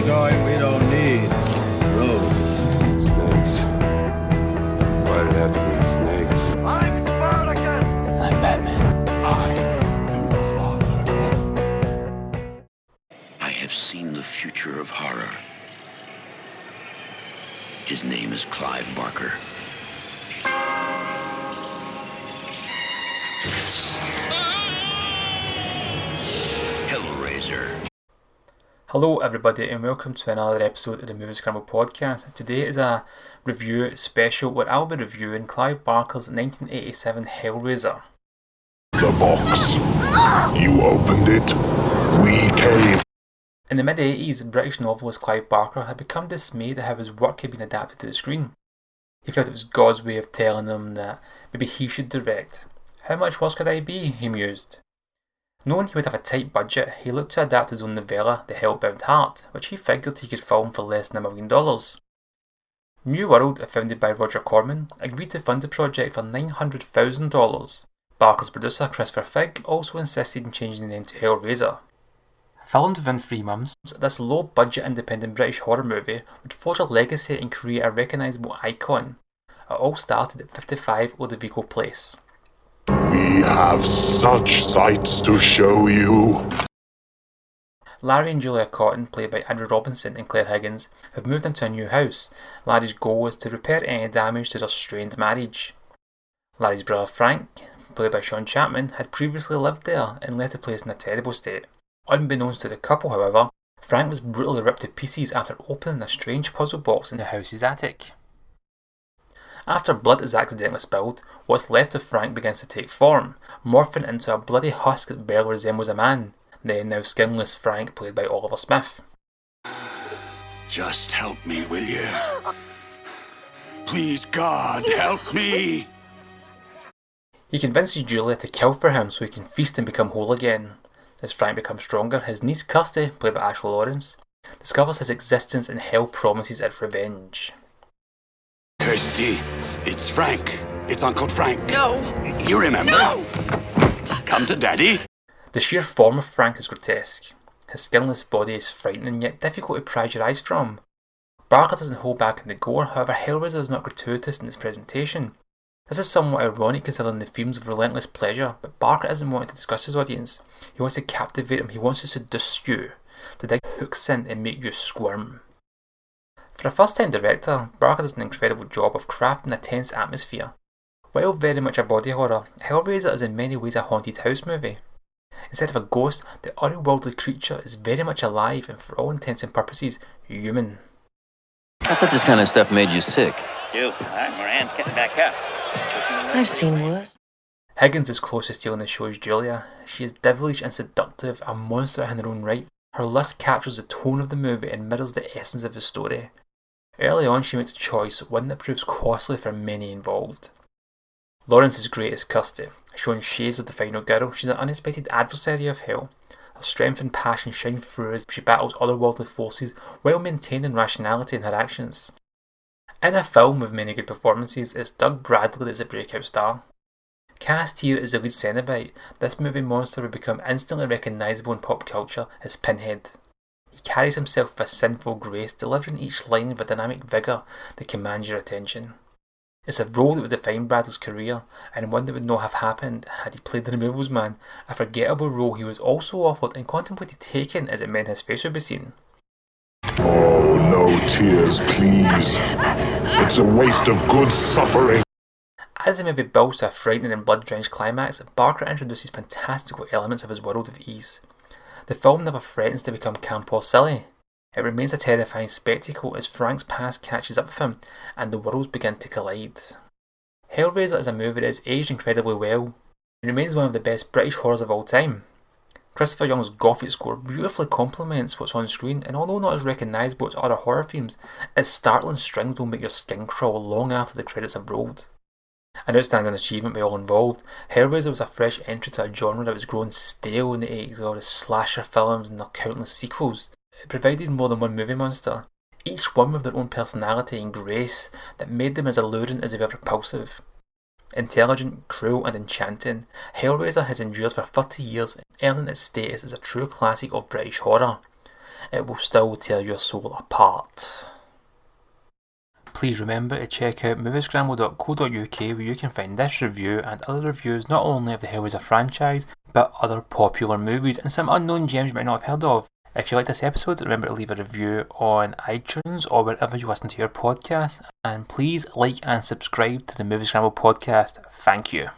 going, we don't need roads. Snakes. Why did it have to be snakes? I'm Spartacus! I'm Batman. I am your father. I have seen the future of horror. His name is Clive Barker. Hellraiser. Hello everybody and welcome to another episode of the Moviescramble podcast. Today is a review special where I'll be reviewing Clive Barker's 1987 Hellraiser. The box. You opened it. We came. In the mid-80s, British novelist Clive Barker had become dismayed at how his work had been adapted to the screen. He felt it was God's way of telling him that maybe he should direct. How much worse could I be, he mused. Knowing he would have a tight budget, he looked to adapt his own novella, The Hellbound Heart, which he figured he could film for less than $1 million. New World, founded by Roger Corman, agreed to fund the project for $900,000. Barker's producer, Christopher Figg, also insisted in changing the name to Hellraiser. Filmed within 3 months, this low-budget independent British horror movie would forge a legacy and create a recognisable icon. It all started at 55 Ludovico Place. We have such sights to show you. Larry and Julia Cotton, played by Andrew Robinson and Clare Higgins, have moved into a new house. Larry's goal is to repair any damage to their strained marriage. Larry's brother Frank, played by Chapman, had previously lived there and left the place in a terrible state. Unbeknownst to the couple, however, Frank was brutally ripped to pieces after opening a strange puzzle box in the house's attic. After blood is accidentally spilled, what's left of Frank begins to take form, morphing into a bloody husk that barely resembles a man, the now skinless Frank played by Oliver Smith. Just help me, will you? Please, God, help me! He convinces Julia to kill for him so he can feast and become whole again. As Frank becomes stronger, his niece Kirsty, played by Laurence, discovers his existence and hell promises its revenge. Kirsty, it's Frank. It's Uncle Frank. No! You remember? No! Come to Daddy. The sheer form of Frank is grotesque. His skinless body is frightening yet difficult to prise your eyes from. Barker doesn't hold back in the gore, however Hellraiser is not gratuitous in its presentation. This is somewhat ironic considering the themes of relentless pleasure, but Barker isn't wanting to discuss his audience. He wants to captivate them, he wants to seduce you, to dig hooks in and make you squirm. For a first-time director, Barker does an incredible job of crafting a tense atmosphere. While very much a body horror, Hellraiser is in many ways a haunted house movie. Instead of a ghost, the otherworldly creature is very much alive and for all intents and purposes, human. I thought this kind of stuff made you sick. All right, Moran's getting back up. I've seen worse. Higgins is close to stealing the show's Julia. She is devilish and seductive, a monster in her own right. Her lust captures the tone of the movie and mirrors the essence of the story. Early on she makes a choice, one that proves costly for many involved. Laurence is great as Kirsty, showing shades of the final girl. She's an unexpected adversary of hell. Her strength and passion shine through as she battles otherworldly forces while maintaining rationality in her actions. In a film with many good performances, it's Doug Bradley that's a breakout star. Cast here as the lead Cenobite, this movie monster would become instantly recognisable in pop culture as Pinhead. He carries himself with a sinful grace, delivering each line with a dynamic vigour that commands your attention. It's a role that would define Bradley's career, and one that would not have happened had he played the Removals Man, a forgettable role he was also offered and contemplated taking as it meant his face would be seen. Oh, no tears, please. It's a waste of good suffering. As the movie builds to a frightening and blood-drenched climax, Barker introduces fantastical elements of his world of ease. The film never threatens to become camp or silly. It remains a terrifying spectacle as Frank's past catches up with him and the worlds begin to collide. Hellraiser is a movie that has aged incredibly well. It remains one of the best British horrors of all time. Christopher Young's gothic score beautifully complements what's on screen, and although not as recognisable as other horror themes, its startling strings will make your skin crawl long after the credits have rolled. An outstanding achievement by all involved, Hellraiser was a fresh entry to a genre that was growing stale in the 80s with all the slasher films and their countless sequels. It provided more than one movie monster, each one with their own personality and grace that made them as alluring as they were repulsive. Intelligent, cruel and enchanting, Hellraiser has endured for 30 years, earning its status as a true classic of British horror. it will still tear your soul apart. Please remember to check out moviescramble.co.uk where you can find this review and other reviews not only of the Hellraiser franchise, but other popular movies and some unknown gems you might not have heard of. If you like this episode, remember to leave a review on iTunes or wherever you listen to your podcast, and please like and subscribe to the Moviescramble podcast. Thank you.